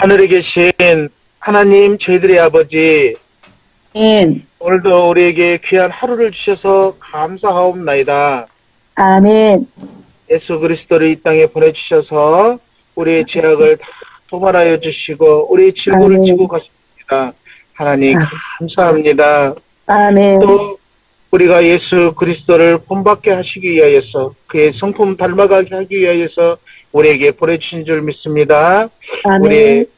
하늘에 계신 하나님, 저희들의 아버지, 아멘. 오늘도 우리에게 귀한 하루를 주셔서 감사하옵나이다. 아멘. 예수 그리스도를 이 땅에 보내주셔서 우리의 죄악을 다 도말하여 주시고 우리의 질고를 아멘. 지고 가십니다. 하나님 감사합니다. 아멘. 또 우리가 예수 그리스도를 본받게 하시기 위하여서 그의 성품 닮아가게 하기 위하여서 우리에게 보내주신 줄 믿습니다. 우리의 아멘.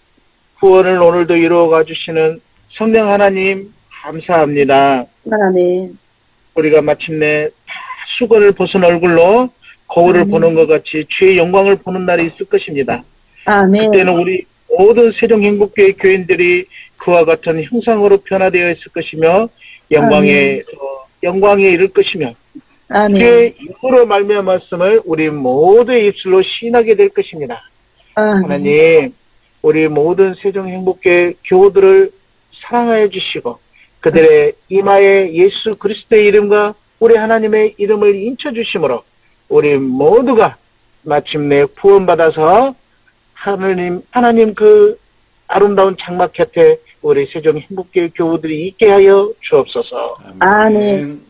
구원을 오늘도 이루어가 주시는 성령 하나님 감사합니다. 아멘. 우리가 마침내 수건을 벗은 얼굴로 거울을 보는 것 같이 주의 영광을 보는 날이 있을 것입니다. 아멘. 그때는 우리 모든 세종행복교회 교인들이 그와 같은 형상으로 변화되어 있을 것이며 영광에 이를 것이며 아멘. 주의 이름으로 말미암은 말씀을 우리 모두의 입술로 시인하게 될 것입니다. 하나님, 우리 모든 세종행복교회 교우들을 사랑하여 주시고 그들의 이마에 예수 그리스도의 이름과 우리 하나님의 이름을 인쳐주심으로 우리 모두가 마침내 구원받아서 하나님 그 아름다운 장막 곁에 우리 세종행복교회 교우들이 있게 하여 주옵소서. 아멘.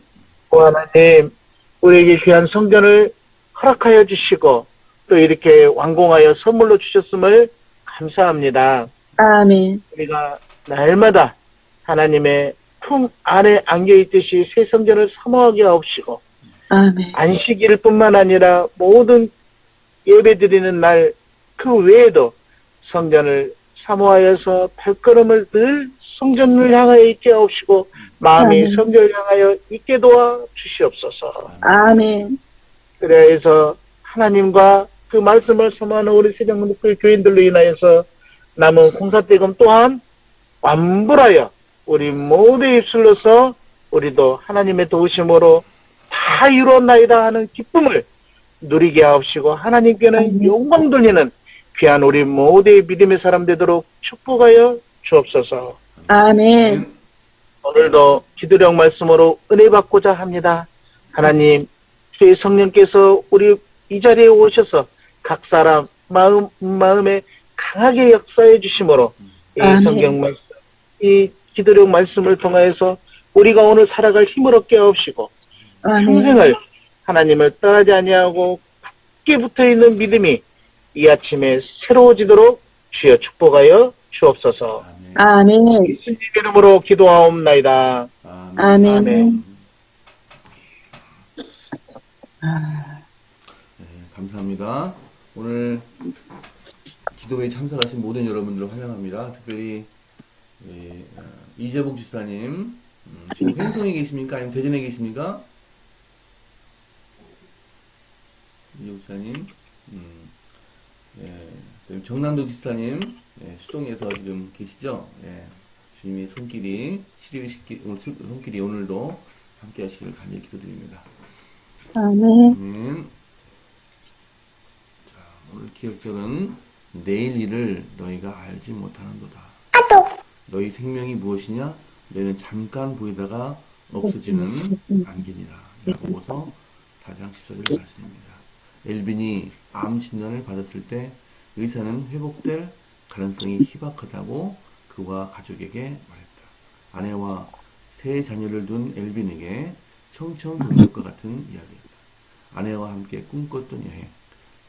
오 하나님, 우리에게 귀한 성전을 허락하여 주시고 또 이렇게 완공하여 선물로 주셨음을 감사합니다. 아멘. 우리가 날마다 하나님의 품 안에 안겨있듯이 새 성전을 사모하게 하옵시고 아멘. 안식일 뿐만 아니라 모든 예배드리는 날 그 외에도 성전을 사모하여서 발걸음을 늘 성전을 향하여 있게 하옵시고 마음이 아멘. 성전을 향하여 있게 도와 주시옵소서. 아멘. 그래서 하나님과 그 말씀을 사모하는 우리 세종문福교인들로 인하여서 남은 공사대금 또한 완불하여 우리 모두의 입술로서 우리도 하나님의 도우심으로 다 이루었나이다 하는 기쁨을 누리게 하옵시고 하나님께는 영광 돌리는 귀한 우리 모두의 믿음의 사람 되도록 축복하여 주옵소서. 아멘. 오늘도 기도령 말씀으로 은혜 받고자 합니다. 하나님, 주의 성령께서 우리 이 자리에 오셔서 각 사람 마음에 강하게 역사해 주심으로 이 성경 말씀, 이 기도령 말씀을 통하여서 우리가 오늘 살아갈 힘을 얻게 하옵시고 평생을 하나님을 떠나지 아니하고 굳게 붙어있는 믿음이 이 아침에 새로워지도록 주여 축복하여 주옵소서. 아멘. 예수님 이름으로 기도하옵나이다. 아멘. 아멘. 네, 감사합니다. 오늘 기도회에 참석하신 모든 여러분들을 환영합니다. 특별히 이재복 집사님 지금 횡성에 계십니까? 아니면 대전에 계십니까? 이재복 집사님, 정남도 집사님 수동에서 지금 계시죠? 주님의 손길이 손길이 오늘도 함께 하시길 간절히 기도드립니다. 아멘. 자, 오늘 기억절은 내일 일을 너희가 알지 못하는도다. 너희 생명이 무엇이냐? 너희는 잠깐 보이다가 없어지는 안개니라. 야고보서 4장 14절 말씀입니다. 엘빈이 암 진단을 받았을 때 의사는 회복될 가능성이 희박하다고 그와 가족에게 말했다. 아내와 세 자녀를 둔 엘빈에게 청천벽력과 같은 이야기였다. 아내와 함께 꿈꿨던 여행,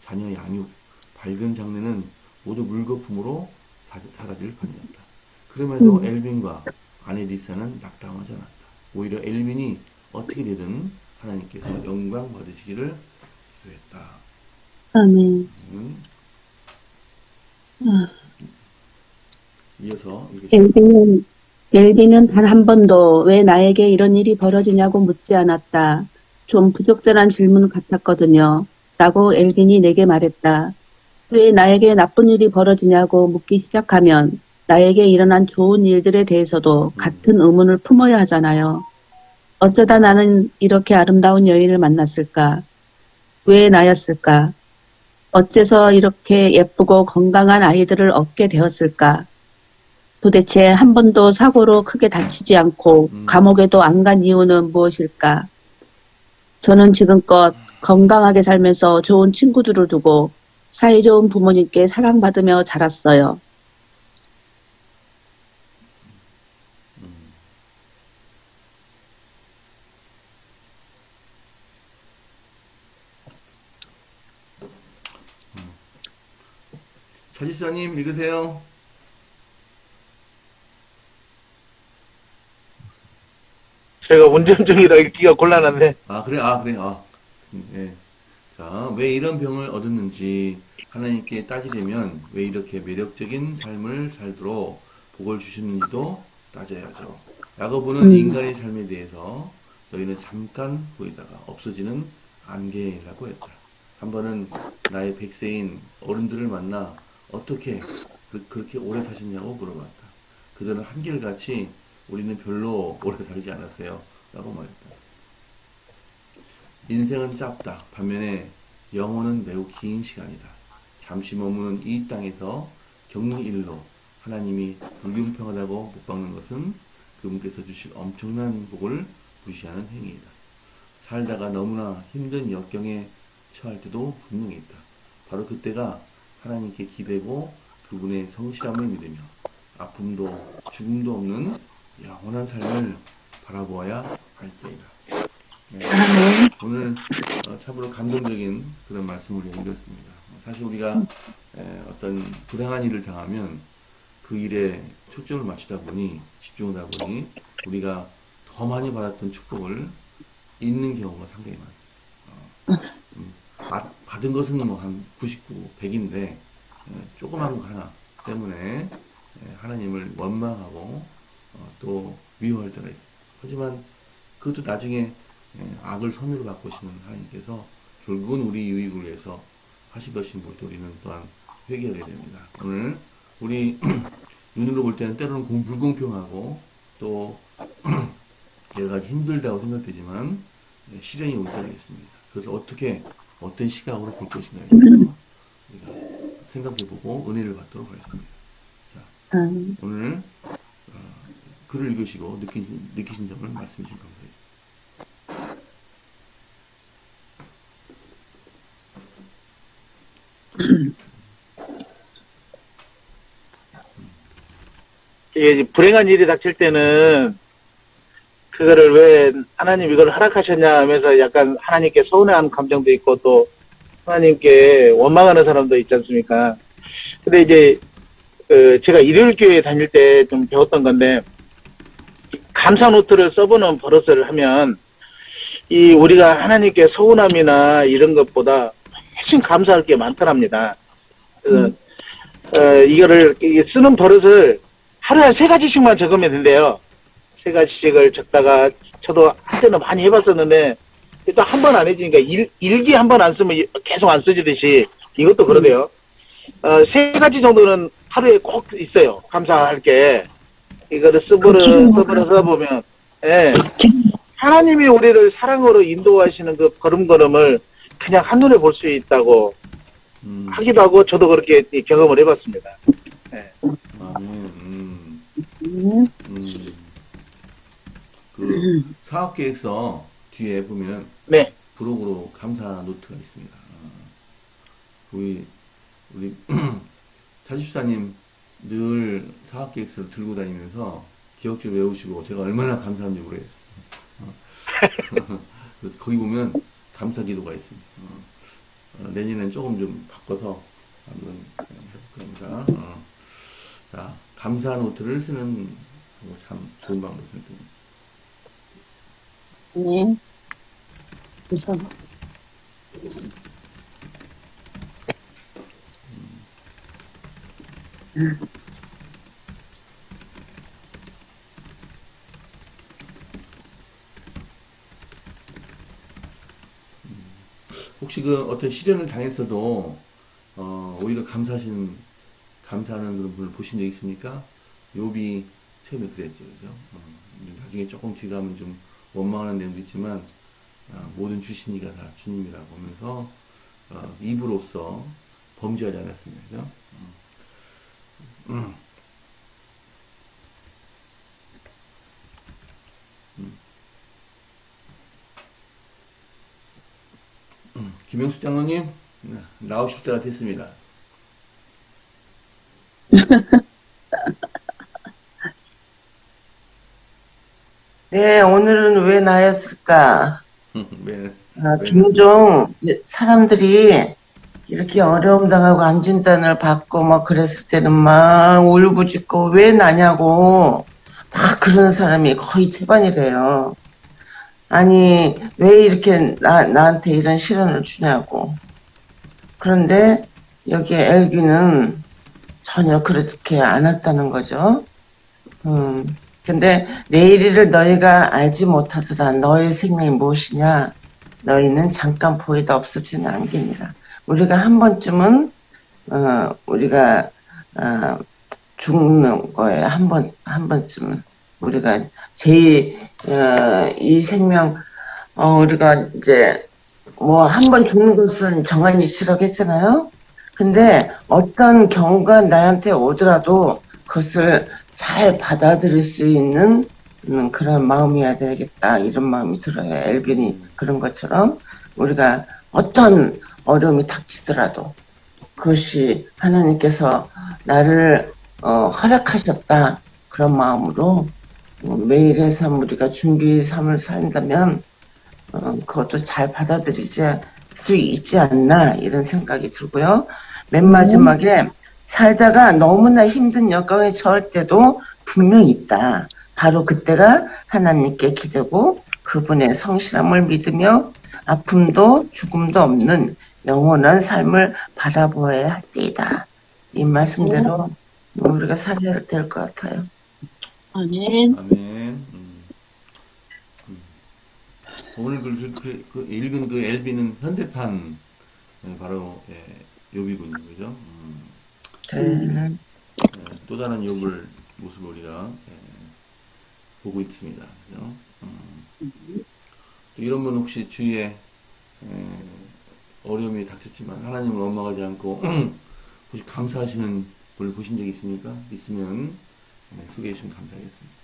자녀 양육, 밝은 장래는 모두 물거품으로 사라질 판이었다. 그럼에도 엘빈과 아내 리사는 낙담하지 않았다. 오히려 엘빈이 어떻게 되든 하나님께서 영광 받으시기를 기도했다. 아멘. 이어서 읽겠습니다. 엘빈은 단 한 번도 왜 나에게 이런 일이 벌어지냐고 묻지 않았다. 좀 부적절한 질문 같았거든요. 라고 엘빈이 내게 말했다. 왜 나에게 나쁜 일이 벌어지냐고 묻기 시작하면 나에게 일어난 좋은 일들에 대해서도 같은 의문을 품어야 하잖아요. 어쩌다 나는 이렇게 아름다운 여인을 만났을까? 왜 나였을까? 어째서 이렇게 예쁘고 건강한 아이들을 얻게 되었을까? 도대체 한 번도 사고로 크게 다치지 않고 감옥에도 안 간 이유는 무엇일까? 저는 지금껏 건강하게 살면서 좋은 친구들을 두고 사이좋은 부모님께 사랑받으며 자랐어요. 차지사님 읽으세요. 제가 운전 중이라 읽기가 곤란한데. 아, 그래, 아, 그래, 아. 예. 자, 왜 이런 병을 얻었는지 하나님께 따지려면 왜 이렇게 매력적인 삶을 살도록 복을 주셨는지도 따져야죠. 야고보는 인간의 삶에 대해서 너희는 잠깐 보이다가 없어지는 안개라고 했다. 한 번은 나의 백세인 어른들을 만나 어떻게 그렇게 오래 사셨냐고 물어봤다. 그들은 한결같이 우리는 별로 오래 살지 않았어요. 라고 말했다. 인생은 짧다. 반면에 영혼은 매우 긴 시간이다. 잠시 머무는 이 땅에서 겪는 일로 하나님이 불공평하다고 못 박는 것은 그분께서 주실 엄청난 복을 무시하는 행위이다. 살다가 너무나 힘든 역경에 처할 때도 분명히 있다. 바로 그때가 하나님께 기대고 그분의 성실함을 믿으며 아픔도 죽음도 없는 영원한 삶을 바라보아야 할 때이다. 네. 오늘 참으로 감동적인 그런 말씀을 읽었습니다. 사실 우리가 어떤 불행한 일을 당하면 그 일에 초점을 맞추다 보니 집중하다 보니 우리가 더 많이 받았던 축복을 잊는 경우가 상당히 많습니다. 받은 것은 뭐 한 99, 100인데 조그만 거 하나 때문에 하나님을 원망하고 또 미워할 때가 있습니다. 하지만 그것도 나중에 악을 선으로 바꾸시는 하나님께서 결국은 우리 유익을 위해서 하실 것인 것을 우리는 또한 회개하게 됩니다. 오늘 우리 눈으로 볼 때는 때로는 불공평하고 또 여러 가지 힘들다고 생각되지만 시련이 올 때가 있습니다. 그래서 어떻게 어떤 시각으로 볼 것인가에 대해서 우리가 생각해보고 은혜를 받도록 하겠습니다. 자, 오늘 글을 읽으시고 느끼신 점을 말씀해 주시면 감사하겠습니다. 이게 불행한 일이 닥칠 때는 그거를 왜 하나님 이걸 허락하셨냐 하면서 약간 하나님께 서운한 감정도 있고 또 하나님께 원망하는 사람도 있지 않습니까? 근데 이제 제가 일요일 교회 다닐 때 좀 배웠던 건데 감사 노트를 써보는 버릇을 하면 이 우리가 하나님께 서운함이나 이런 것보다 훨씬 감사할 게 많더랍니다. 그래서 이거를 쓰는 버릇을 하루에 한 3가지씩만 적으면 된대요. 3가지씩을 적다가 저도 한때는 많이 해봤었는데 또 한 번 안 해지니까 일기 한 번 안 쓰면 계속 안 쓰지듯이 이것도 그러대요. 3가지 정도는 하루에 꼭 있어요. 감사할 게. 이거를 써보면, 예. 하나님이 우리를 사랑으로 인도하시는 그 걸음걸음을 그냥 한눈에 볼 수 있다고 하기도 하고 저도 그렇게 경험을 해봤습니다. 예. 그 사업계획서 뒤에 보면 네. 부록으로 감사 노트가 있습니다. 우리 차집사님 늘 사업계획서를 들고 다니면서 기억지 외우시고 제가 얼마나 감사한지 모르겠습니다. 거기 보면 감사 기도가 있습니다. 내년엔 조금 좀 바꿔서 한번 해볼 겁니다. 자, 감사 노트를 쓰는 참 좋은 방법이 생각됩니다. 네. 우선 혹시 그 어떤 시련을 당했어도 오히려 감사하는 그런 분을 보신 적 있습니까? 욥이 처음에 그랬죠, 그죠? 나중에 조금 뒤 가면 좀 원망하는 내용도 있지만 모든 주신이가 다 주님이라고 하면서 입으로써 범죄하지 않았습니다, 그죠? 김영수 장로님 나오실 때가 됐습니다. 네, 오늘은 왜 나였을까? 네. 종종 사람들이 이렇게 어려움 당하고 암진단을 받고 막 그랬을 때는 막 울부짖고 왜 나냐고 막 그러는 사람이 거의 태반이래요. 아니, 왜 이렇게 나한테 이런 시련을 주냐고. 그런데 여기 엘비는 전혀 그렇게 안 왔다는 거죠. 근데 내일을 너희가 알지 못하더라. 너의 생명이 무엇이냐? 너희는 잠깐 보이다 없어지는 안개니라. 우리가 한 번쯤은 우리가 죽는 거예요. 한 번쯤은 우리가 이 생명 우리가 이제 뭐 한 번 죽는 것은 정한 이치라고 했잖아요. 근데 어떤 경우가 나한테 오더라도 그것을 잘 받아들일 수 있는 그런 마음이어야 되겠다 이런 마음이 들어요. 엘빈이 그런 것처럼 우리가 어떤 어려움이 닥치더라도 그것이 하나님께서 나를 허락하셨다 그런 마음으로 매일의 삶 우리가 준비의 삶을 산다면 그것도 잘 받아들이지 수 있지 않나 이런 생각이 들고요. 맨 마지막에 살다가 너무나 힘든 여건에 처할 때도 분명히 있다. 바로 그때가 하나님께 기대고 그분의 성실함을 믿으며 아픔도 죽음도 없는 영원한 삶을 바라보아야 할 때이다. 이 말씀대로 우리가 살아야 될 것 같아요. 아멘. 아멘. 오늘 읽은 그 엘비는 현대판 바로 욥이군요, 그죠? 네. 또 다른 욥을 모습을 우리가 보고 있습니다, 그죠? 또 이런 분 혹시 주위에 어려움이 닥쳤지만 하나님을 원망하지 않고 혹시 감사하시는 분을 보신 적이 있습니까? 있으면 소개해 주시면 감사하겠습니다.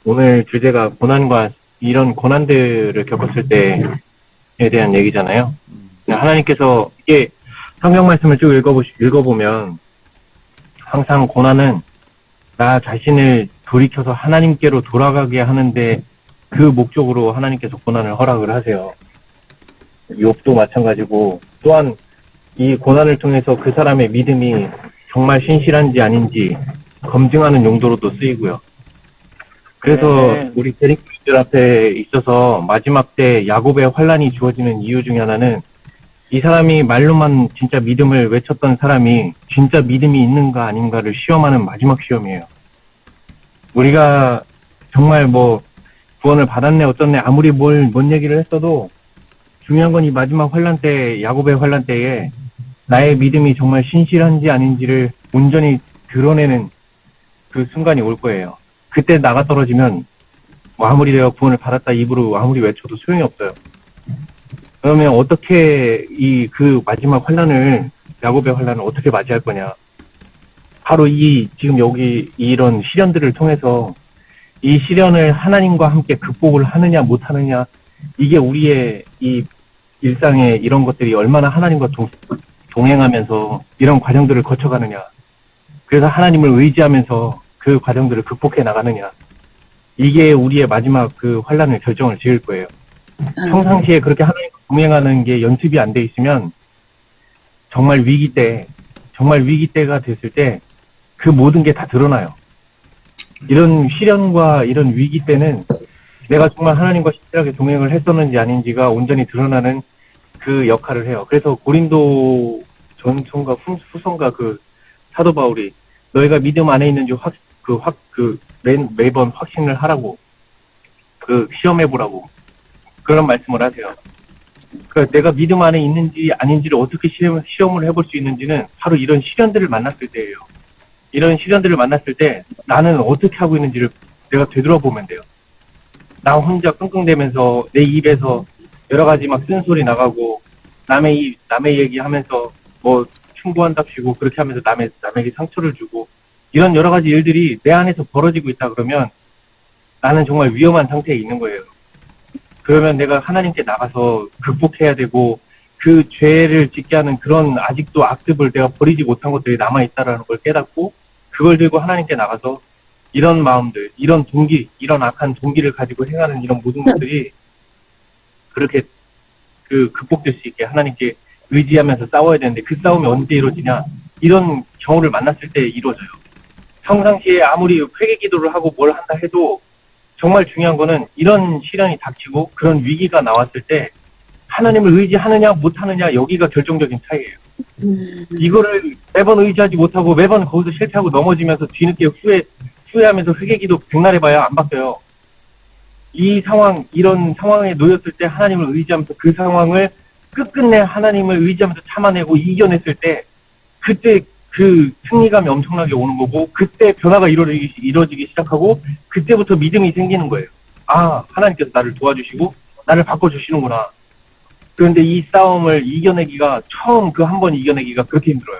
오늘 주제가 고난과 이런 고난들을 겪었을 때에 대한 얘기잖아요. 하나님께서 이게 성경 말씀을 쭉 읽어보면 항상 고난은 나 자신을 돌이켜서 하나님께로 돌아가게 하는데 그 목적으로 하나님께서 고난을 허락을 하세요. 욥도 마찬가지고 또한 이 고난을 통해서 그 사람의 믿음이 정말 신실한지 아닌지 검증하는 용도로도 쓰이고요. 그래서 우리 대립들 앞에 있어서 마지막 때 야곱의 환란이 주어지는 이유 중에 하나는 이 사람이 말로만 진짜 믿음을 외쳤던 사람이 진짜 믿음이 있는가 아닌가를 시험하는 마지막 시험이에요. 우리가 정말 뭐 구원을 받았네 어쩌네 아무리 뭔 얘기를 했어도 중요한 건 이 마지막 환란 때 야곱의 환란 때에 나의 믿음이 정말 신실한지 아닌지를 온전히 드러내는 그 순간이 올 거예요. 그때 나가 떨어지면 뭐 아무리 내가 구원을 받았다 입으로 아무리 외쳐도 소용이 없어요. 그러면 어떻게 그 마지막 환란을 야곱의 환란을 어떻게 맞이할 거냐? 바로 지금 여기 이런 시련들을 통해서 이 시련을 하나님과 함께 극복을 하느냐 못하느냐 이게 우리의 이 일상의 이런 것들이 얼마나 하나님과 동행하면서 이런 과정들을 거쳐가느냐. 그래서 하나님을 의지하면서 그 과정들을 극복해 나가느냐. 이게 우리의 마지막 그 환란을 결정을 지을 거예요. 평상시에 그렇게 하나님과 동행하는 게 연습이 안 돼 있으면 정말 위기 때가 됐을 때 그 모든 게 다 드러나요. 이런 시련과 이런 위기 때는 내가 정말 하나님과 신실하게 동행을 했었는지 아닌지가 온전히 드러나는 그 역할을 해요. 그래서 고린도 전서인가 후서인가 그 사도 바울이 너희가 믿음 안에 있는지 매번 확신을 하라고 시험해보라고 그런 말씀을 하세요. 그러니까 내가 믿음 안에 있는지 아닌지를 어떻게 시험을 해볼 수 있는지는 바로 이런 시련들을 만났을 때예요. 이런 시련들을 만났을 때 나는 어떻게 하고 있는지를 내가 되돌아보면 돼요. 나 혼자 끙끙대면서 내 입에서 여러 가지 막 쓴소리 나가고 남의 얘기하면서 뭐 충고한답시고 그렇게 하면서 남에게 상처를 주고 이런 여러 가지 일들이 내 안에서 벌어지고 있다 그러면 나는 정말 위험한 상태에 있는 거예요. 그러면 내가 하나님께 나가서 극복해야 되고 그 죄를 짓게 하는 그런 아직도 악습을 내가 버리지 못한 것들이 남아있다라는 걸 깨닫고 그걸 들고 하나님께 나가서 이런 마음들, 이런 동기, 이런 악한 동기를 가지고 행하는 이런 모든 것들이 그렇게 극복될 수 있게 하나님께 의지하면서 싸워야 되는데 그 싸움이 언제 이루어지냐? 이런 경우를 만났을 때 이루어져요. 평상시에 아무리 회개 기도를 하고 뭘 한다 해도 정말 중요한 거는 이런 시련이 닥치고 그런 위기가 나왔을 때 하나님을 의지하느냐 못하느냐 여기가 결정적인 차이예요. 이거를 매번 의지하지 못하고 매번 거기서 실패하고 넘어지면서 뒤늦게 후회하면서 회개기도 백날 해봐야 안 바뀌어요. 이런 상황에 놓였을 때 하나님을 의지하면서 그 상황을 끝끝내 하나님을 의지하면서 참아내고 이겨냈을 때 그때 그 승리감이 엄청나게 오는 거고 그때 변화가 이루어지기 시작하고 그때부터 믿음이 생기는 거예요. 아, 하나님께서 나를 도와주시고 나를 바꿔주시는구나. 그런데 이 싸움을 이겨내기가 처음 그 한 번 이겨내기가 그렇게 힘들어요.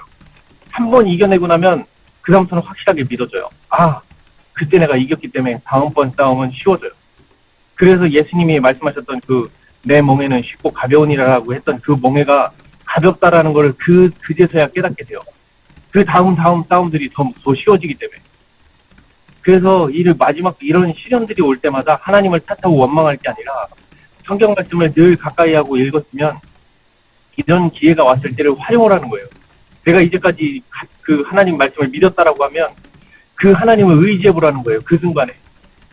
한 번 이겨내고 나면 그 다음부터는 확실하게 믿어져요. 아, 그때 내가 이겼기 때문에 다음번 싸움은 쉬워져요. 그래서 예수님이 말씀하셨던 내 멍에는 쉽고 가벼우니라고 했던 그 멍에가 가볍다라는 걸 그제서야 깨닫게 돼요. 그 다음 싸움들이 더 쉬워지기 때문에. 그래서 마지막 이런 시련들이 올 때마다 하나님을 탓하고 원망할 게 아니라 성경 말씀을 늘 가까이 하고 읽었으면 이런 기회가 왔을 때를 활용을 하는 거예요. 내가 이제까지 그 하나님 말씀을 믿었다라고 하면 그 하나님을 의지해보라는 거예요. 그 순간에.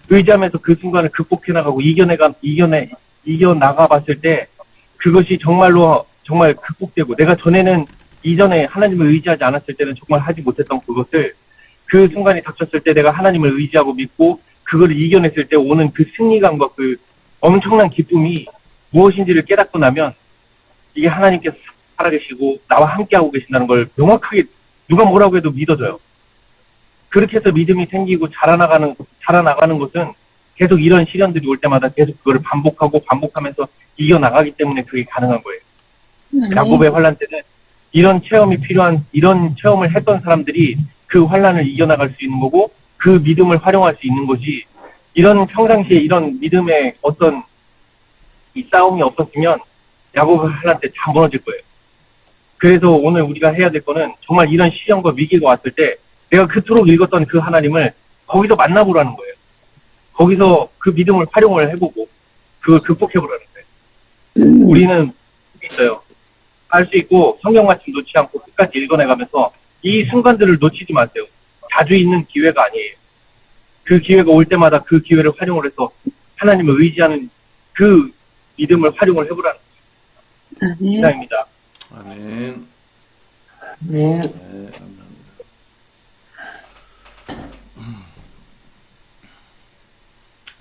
의지하면서 그 순간을 극복해 나가고 이겨나가 봤을 때 그것이 정말 극복되고 내가 이전에 하나님을 의지하지 않았을 때는 정말 하지 못했던 그것을 그 순간이 닥쳤을 때 내가 하나님을 의지하고 믿고 그걸 이겨냈을 때 오는 그 승리감과 그 엄청난 기쁨이 무엇인지를 깨닫고 나면 이게 하나님께서 살아계시고 나와 함께하고 계신다는 걸 명확하게 누가 뭐라고 해도 믿어져요. 그렇게 해서 믿음이 생기고 자라나가는 것은 계속 이런 시련들이 올 때마다 계속 그거를 반복하면서 이겨나가기 때문에 그게 가능한 거예요. 야곱의 환란 때는 이런 체험을 했던 사람들이 그 환란을 이겨나갈 수 있는 거고 그 믿음을 활용할 수 있는 것이 이런 평상시에 이런 믿음의 어떤 이 싸움이 없었으면 야곱의 환란 때 다 무너질 거예요. 그래서 오늘 우리가 해야 될 거는 정말 이런 시련과 위기가 왔을 때 내가 그토록 읽었던 그 하나님을 거기서 만나보라는 거예요. 거기서 그 믿음을 활용을 해보고 그걸 극복해보라는 거예요. 우리는 있어요. 할 수 있고 성경 말씀 놓지 않고 끝까지 읽어내가면서 이 순간들을 놓치지 마세요. 자주 있는 기회가 아니에요. 그 기회가 올 때마다 그 기회를 활용을 해서 하나님을 의지하는 그 믿음을 활용을 해보라는 거예요. 이상입니다. 아멘. 네. 네, 감사합니다.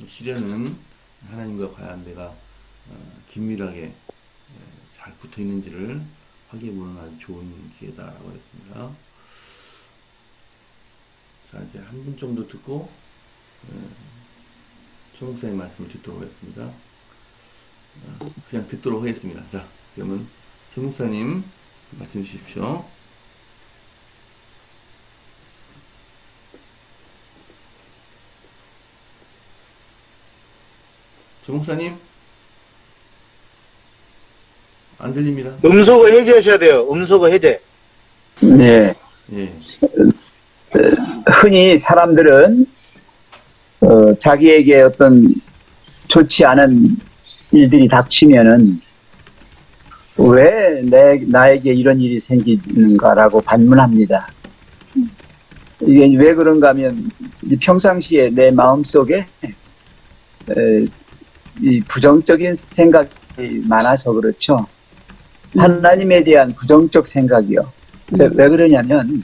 시련은 하나님과 과연 내가 긴밀하게 잘 붙어 있는지를 확인해보는 아주 좋은 기회다라고 했습니다. 자, 이제 한 분 정도 듣고 최 목사님 말씀을 듣도록 하겠습니다. 그냥 듣도록 하겠습니다. 자, 그러면 최 목사님 말씀 주십시오. 최 목사님 안 들립니다. 음소거 해제하셔야 돼요. 음소거 해제. 네. 예. 흔히 사람들은 자기에게 어떤 좋지 않은 일들이 닥치면은 왜 나에게 이런 일이 생기는가라고 반문합니다. 이게 왜 그런가 하면 평상시에 내 마음속에 이 부정적인 생각이 많아서 그렇죠. 하나님에 대한 부정적 생각이요. 왜 그러냐면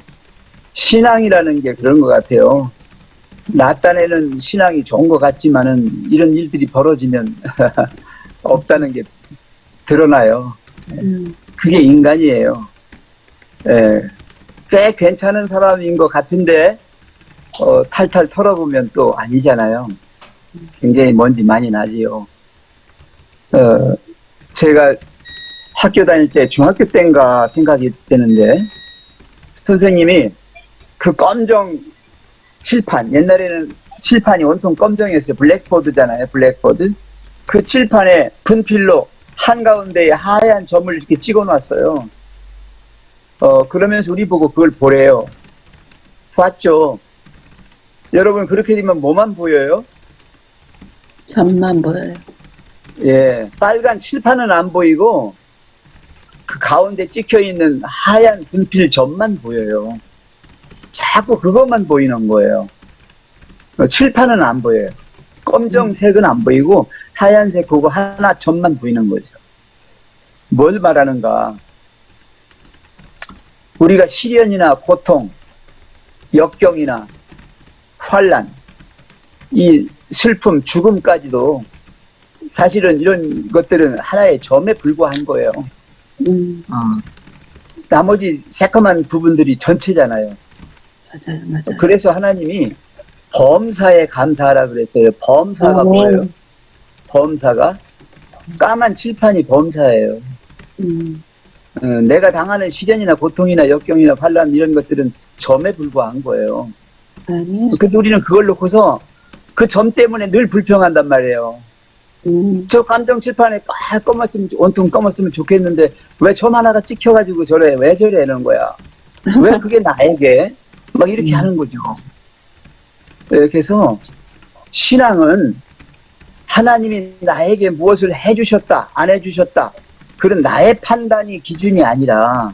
신앙이라는 게 그런 것 같아요. 나 딴에는 신앙이 좋은 것 같지만은 이런 일들이 벌어지면 없다는 게 드러나요. 그게 인간이에요. 꽤 괜찮은 사람인 것 같은데 탈탈 털어보면 또 아니잖아요. 굉장히 먼지 많이 나지요. 제가 학교 다닐 때 중학교 때인가 생각이 되는데 선생님이 그 검정 칠판, 옛날에는 칠판이 온통 검정이었어요. 블랙보드잖아요. 블랙보드. 그 칠판에 분필로 한가운데에 하얀 점을 이렇게 찍어 놨어요. 그러면서 우리 보고 그걸 보래요. 봤죠? 여러분, 그렇게 되면 뭐만 보여요? 점만 보여요. 예, 빨간 칠판은 안 보이고 그 가운데 찍혀 있는 하얀 분필 점만 보여요. 자꾸 그것만 보이는 거예요. 칠판은 안 보여요. 검정색은 안 보이고 하얀색 그거 하나 점만 보이는 거죠. 뭘 말하는가? 우리가 시련이나 고통, 역경이나 환난, 이 슬픔, 죽음까지도 사실은 이런 것들은 하나의 점에 불과한 거예요. 나머지 새까만 부분들이 전체잖아요. 맞아요, 맞아요. 그래서 하나님이 범사에 감사하라 그랬어요. 범사가 뭐예요? 범사가 까만 칠판이 범사예요. 내가 당하는 시련이나 고통이나 역경이나 환난 이런 것들은 점에 불과한 거예요. 아니요. 근데 우리는 그걸 놓고서 그 점 때문에 늘 불평한단 말이에요. 저 감정 칠판에 검었으면, 온통 검었으면 좋겠는데 왜 점 하나가 찍혀가지고 저래? 왜 저래? 이런 거야. 왜 그게 나에게? 막 이렇게 하는 거죠. 그래서 신앙은 하나님이 나에게 무엇을 해주셨다, 안 해주셨다, 그런 나의 판단이 기준이 아니라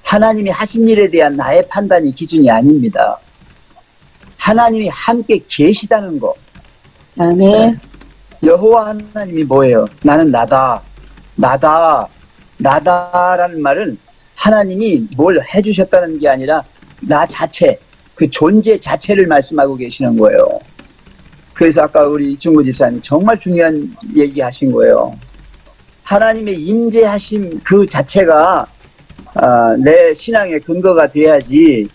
하나님이 하신 일에 대한 나의 판단이 기준이 아닙니다. 하나님이 함께 계시다는 거. 아멘. 여호와 하나님이 뭐예요? 나는 나다. 나다라는 말은 하나님이 뭘 해주셨다는 게 아니라 나 자체, 그 존재 자체를 말씀하고 계시는 거예요. 그래서 아까 우리 이충구 집사님 정말 중요한 얘기 하신 거예요. 하나님의 임재하심 그 자체가 내 신앙의 근거가 돼야지,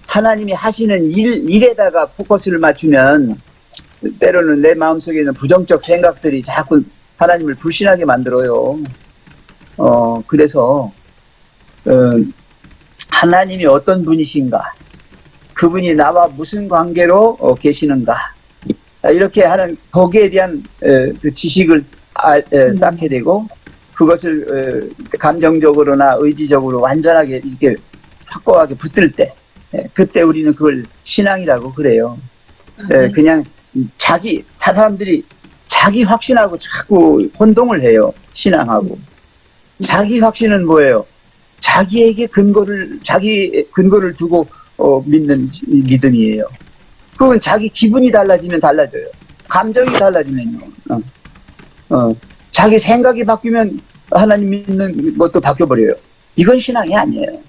하나님이 하시는 일에다가 포커스를 맞추면 때로는 내 마음속에 있는 부정적 생각들이 자꾸 하나님을 불신하게 만들어요. 그래서 하나님이 어떤 분이신가, 그분이 나와 무슨 관계로 계시는가, 이렇게 하는 거기에 대한 그 지식을 쌓게 되고 그것을 감정적으로나 의지적으로 완전하게 이렇게 확고하게 붙들 때, 그때 우리는 그걸 신앙이라고 그래요. 그냥 사람들이 자기 확신하고 자꾸 혼동을 해요. 신앙하고. 자기 확신은 뭐예요? 자기 근거를 두고 믿는 믿음이에요. 그건 자기 기분이 달라지면 달라져요. 감정이 달라지면요. 자기 생각이 바뀌면 하나님 믿는 것도 바뀌어버려요. 이건 신앙이 아니에요.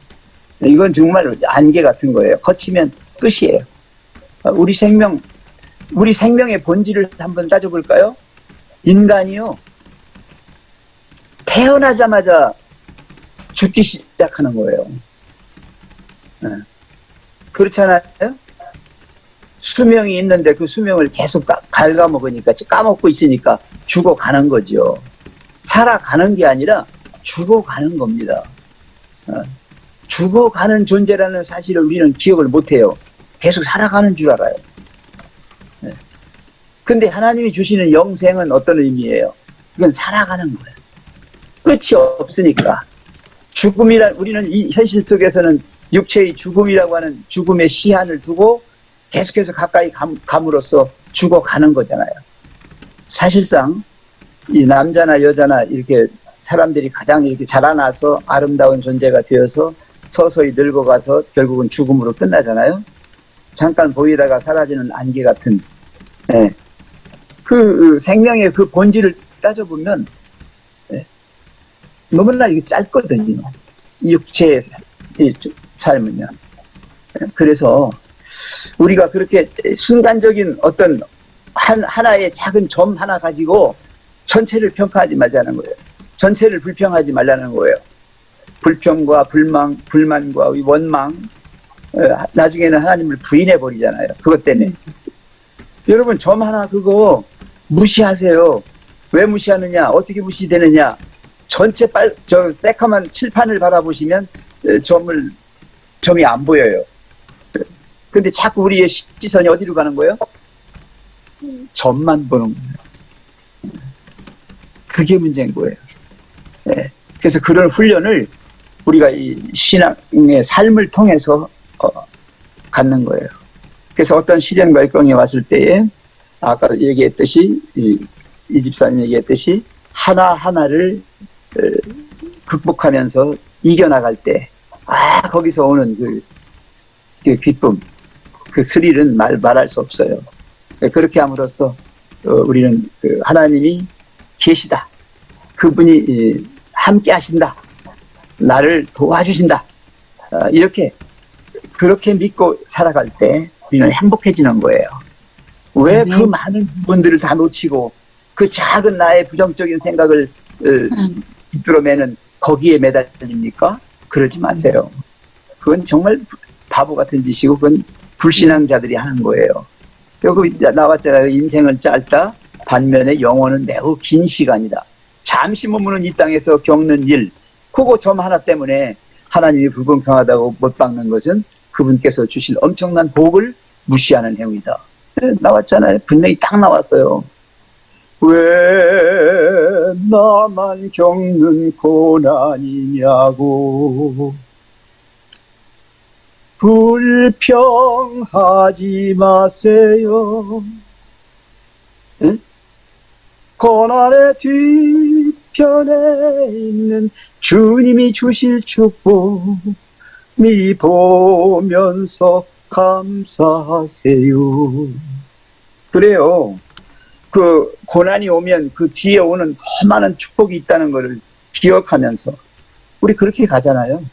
이건 정말 안개 같은 거예요. 거치면 끝이에요. 우리 생명의 본질을 한번 따져볼까요? 인간이요, 태어나자마자 죽기 시작하는 거예요. 그렇잖아요? 수명이 있는데 그 수명을 계속 갉아먹으니까, 까먹고 있으니까 죽어가는 거죠. 살아가는 게 아니라 죽어가는 겁니다. 죽어가는 존재라는 사실을 우리는 기억을 못해요. 계속 살아가는 줄 알아요. 근데 하나님이 주시는 영생은 어떤 의미예요? 이건 살아가는 거예요. 끝이 없으니까. 우리는 이 현실 속에서는 육체의 죽음이라고 하는 죽음의 시한을 두고 계속해서 가까이 감으로써 죽어가는 거잖아요. 사실상 이 남자나 여자나 이렇게 사람들이 가장 이렇게 자라나서 아름다운 존재가 되어서 서서히 늙어가서 결국은 죽음으로 끝나잖아요. 잠깐 보이다가 사라지는 안개 같은, 그 생명의 그 본질을 따져보면 너무나 이게 짧거든요. 이 육체의 삶은요. 그래서 우리가 그렇게 순간적인 어떤 하나의 작은 점 하나 가지고 전체를 평가하지 말자는 거예요. 전체를 불평하지 말라는 거예요. 불평과 불만과 원망, 나중에는 하나님을 부인해 버리잖아요. 그것 때문에. 여러분, 점 하나 그거 무시하세요. 왜 무시하느냐? 어떻게 무시되느냐? 전체 새카만 칠판을 바라보시면 점이 안 보여요. 근데 자꾸 우리의 시선이 어디로 가는 거예요? 점만 보는 거예요. 그게 문제인 거예요. 예. 그래서 그런 훈련을 우리가 이 신앙의 삶을 통해서 갖는 거예요. 그래서 어떤 시련 갈등이 왔을 때에 아까 얘기했듯이 이 집사님 얘기했듯이 하나하나를 극복하면서 이겨나갈 때 거기서 오는 그 기쁨, 그 스릴은 말할 수 없어요. 그렇게 함으로써 우리는 그 하나님이 계시다. 그분이 함께 하신다. 나를 도와주신다. 이렇게 그렇게 믿고 살아갈 때 우리는 행복해지는 거예요. 왜 그 많은 부분들을 다 놓치고 그 작은 나의 부정적인 생각을 비뚤어매는 거기에 매달립니까? 그러지 마세요. 그건 정말 바보 같은 짓이고 그건 불신앙자들이 하는 거예요. 여기 나왔잖아요. 인생은 짧다. 반면에 영혼은 매우 긴 시간이다. 잠시 머무는 이 땅에서 겪는 일, 그거 점 하나 때문에 하나님이 불공평하다고 못 박는 것은 그분께서 주실 엄청난 복을 무시하는 행위다. 나왔잖아요. 분명히 딱 나왔어요. 왜 나만 겪는 고난이냐고 불평하지 마세요. 응? 고난의 뒤편에 있는 주님이 주실 축복 미리 보면서 감사하세요. 그래요. 그 고난이 오면 그 뒤에 오는 더 많은 축복이 있다는 것을 기억하면서 우리 그렇게 가잖아요.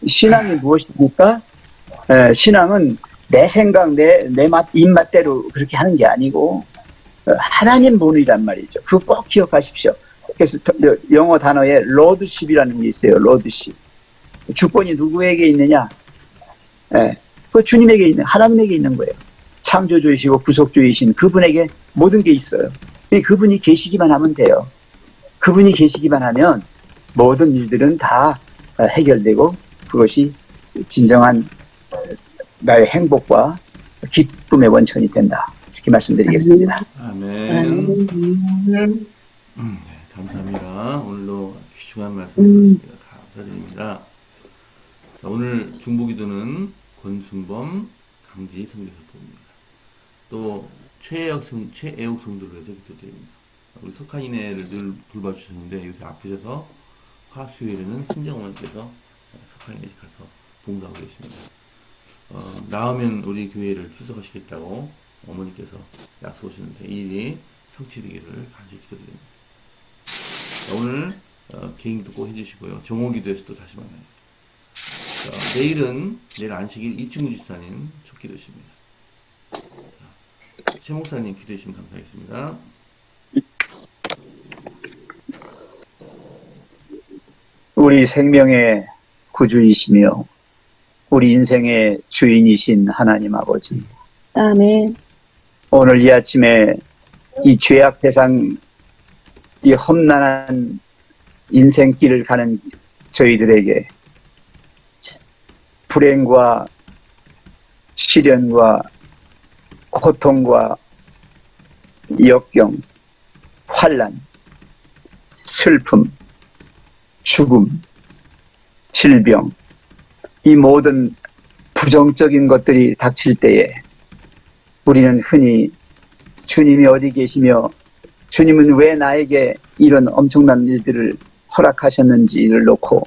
신앙이 무엇입니까? 신앙은 내 생각, 내 입맛대로 그렇게 하는 게 아니고 하나님 본이란 말이죠. 그거 꼭 기억하십시오. 그래서 영어 단어에 로드십이라는 게 있어요. 로드십. 주권이 누구에게 있느냐? 그 주님에게 있는, 하나님에게 있는 거예요. 창조주이시고 구속주이신 그분에게 모든 게 있어요. 그분이 계시기만 하면 돼요. 그분이 계시기만 하면 모든 일들은 다 해결되고 그것이 진정한 나의 행복과 기쁨의 원천이 된다. 이렇게 말씀드리겠습니다. 아멘. 네, 감사합니다. 오늘도 귀중한 말씀 들었습니다. 감사드립니다. 자, 오늘 중보기도는 권순범 강지 선교사법입니다. 또 최애옥 성도를 위해서 기도드립니다. 우리 석한이네를 늘 돌봐주셨는데 요새 아프셔서 화수요일에는 친정어머니께서 석한이네 집 가서 봉사하고 계십니다. 나으면 우리 교회를 출석하시겠다고 어머니께서 약속하셨는데 이 일이 성취되기를 간절히 기도드립니다. 자, 오늘 개인도 꼭 해주시고요. 정오기도에서 또 다시 만나겠습니다. 내일 안식일 이충구 집사님 첫 기도십니다. 최 목사님 기도해 주시면 감사하겠습니다. 우리 생명의 구주이시며 우리 인생의 주인이신 하나님 아버지, 아멘. 오늘 이 아침에 이 죄악 세상 이 험난한 인생길을 가는 저희들에게 불행과 시련과 고통과 역경, 환난, 슬픔, 죽음, 질병, 이 모든 부정적인 것들이 닥칠 때에 우리는 흔히 주님이 어디 계시며 주님은 왜 나에게 이런 엄청난 일들을 허락하셨는지를 놓고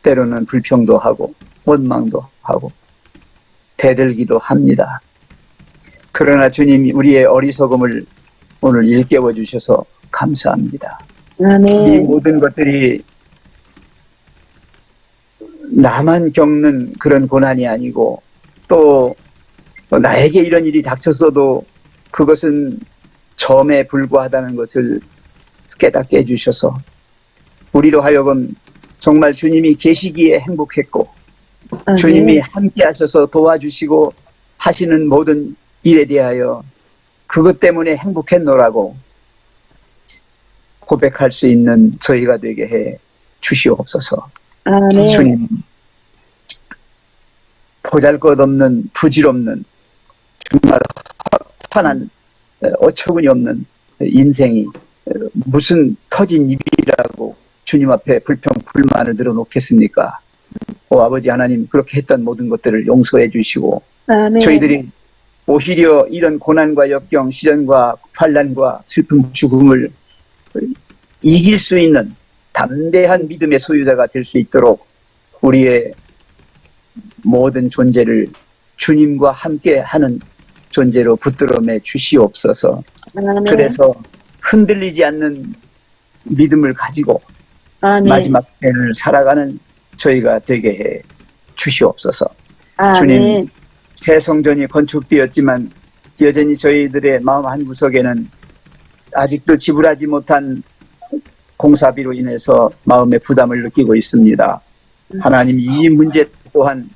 때로는 불평도 하고 원망도 하고 대들기도 합니다. 그러나 주님이 우리의 어리석음을 오늘 일깨워 주셔서 감사합니다. 이 아멘. 모든 것들이 나만 겪는 그런 고난이 아니고 또 나에게 이런 일이 닥쳤어도 그것은 점에 불과하다는 것을 깨닫게 해주셔서 우리로 하여금 정말 주님이 계시기에 행복했고 아멘. 주님이 함께 하셔서 도와주시고 하시는 모든 일에 대하여 그것 때문에 행복했노라고 고백할 수 있는 저희가 되게 해 주시옵소서. 아멘. 주님, 보잘것없는 부질없는 정말 화난 어처구니 없는 인생이 무슨 터진 입이라고 주님 앞에 불평, 불만을 늘어놓겠습니까? 아버지 하나님, 그렇게 했던 모든 것들을 용서해 주시고, 아멘. 저희들이 오히려 이런 고난과 역경, 시련과 환난과 슬픔, 죽음을 이길 수 있는 담대한 믿음의 소유자가 될 수 있도록 우리의 모든 존재를 주님과 함께 하는 존재로 붙들어매 주시옵소서. 아멘. 그래서 흔들리지 않는 믿음을 가지고 아멘. 마지막 때를 살아가는 저희가 되게 해 주시옵소서. 아멘. 주님, 새 성전이 건축되었지만 여전히 저희들의 마음 한구석에는 아직도 지불하지 못한 공사비로 인해서 마음의 부담을 느끼고 있습니다. 하나님, 이 문제 또한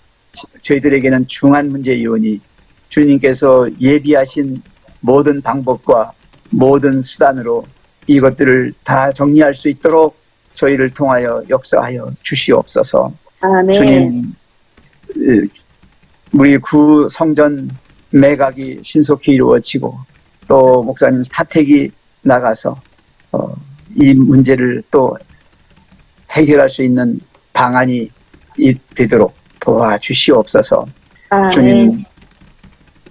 저희들에게는 중한 문제이오니 주님께서 예비하신 모든 방법과 모든 수단으로 이것들을 다 정리할 수 있도록 저희를 통하여 역사하여 주시옵소서. 아멘. 주님, 우리 구 성전 매각이 신속히 이루어지고 또 목사님 사택이 나가서 이 문제를 또 해결할 수 있는 방안이 되도록 도와주시옵소서. 아멘. 주님,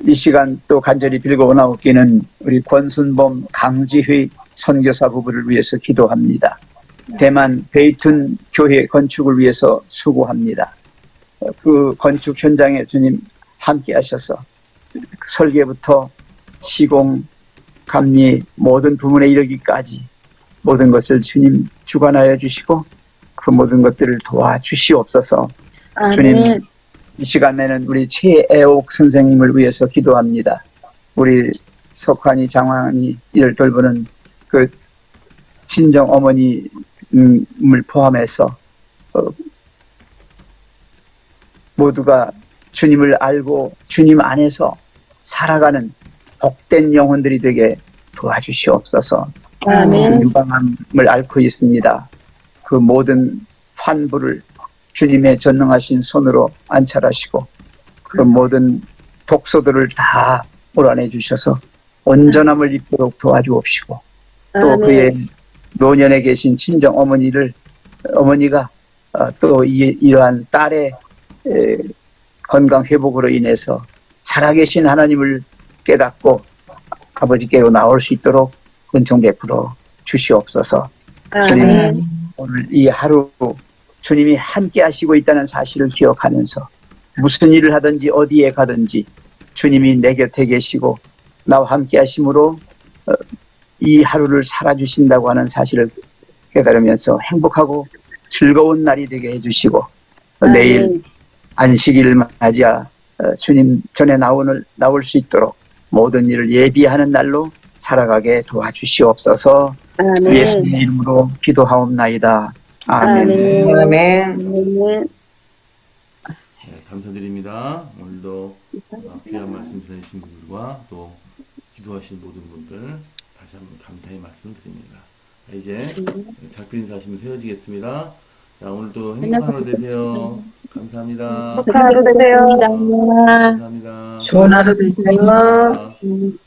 이 시간 또 간절히 빌고 나오기는 우리 권순범 강지휘 선교사 부부를 위해서 기도합니다. 대만 베이툰 교회 건축을 위해서 수고합니다. 그 건축 현장에 주님 함께 하셔서 설계부터 시공, 감리 모든 부문에 이르기까지 모든 것을 주님 주관하여 주시고 그 모든 것들을 도와주시옵소서. 아멘. 주님, 이 시간에는 우리 최애옥 선생님을 위해서 기도합니다. 우리 석환이 장환이 이를 돌보는 그 친정 어머님을 포함해서 모두가 주님을 알고 주님 안에서 살아가는 복된 영혼들이 되게 도와주시옵소서. 아멘. 유방암을 앓고 있습니다. 그 모든 환부를 주님의 전능하신 손으로 안찰하시고 그 모든 독소들을 다 몰아내 주셔서 온전함을 입도록 도와주옵시고 또 아멘. 그의 노년에 계신 친정 어머니가 또 이러한 딸의 건강 회복으로 인해서 살아계신 하나님을 깨닫고 아버지께로 나올 수 있도록 은총 베풀어 주시옵소서. 주님, 아멘. 오늘 이 하루 주님이 함께 하시고 있다는 사실을 기억하면서 무슨 일을 하든지 어디에 가든지 주님이 내 곁에 계시고 나와 함께 하심으로 이 하루를 살아주신다고 하는 사실을 깨달으면서 행복하고 즐거운 날이 되게 해주시고 내일 안식일을 맞이하 주님 전에 나올 수 있도록 모든 일을 예비하는 날로 살아가게 도와주시옵소서. 아멘. 예수님의 이름으로 기도하옵나이다. 아멘. 아멘. 아멘. 아멘. 네, 감사드립니다. 오늘도 귀한 말씀 전해주신 분들과 또 기도하신 모든 분들 다시 한번 감사의 말씀 드립니다. 이제 작별 인사하시면 헤어지겠습니다. 자, 오늘도 행복한 하루 되세요. 감사합니다. 축하하루 되세요. 감사합니다. 좋은 하루 되세요. 감사합니다.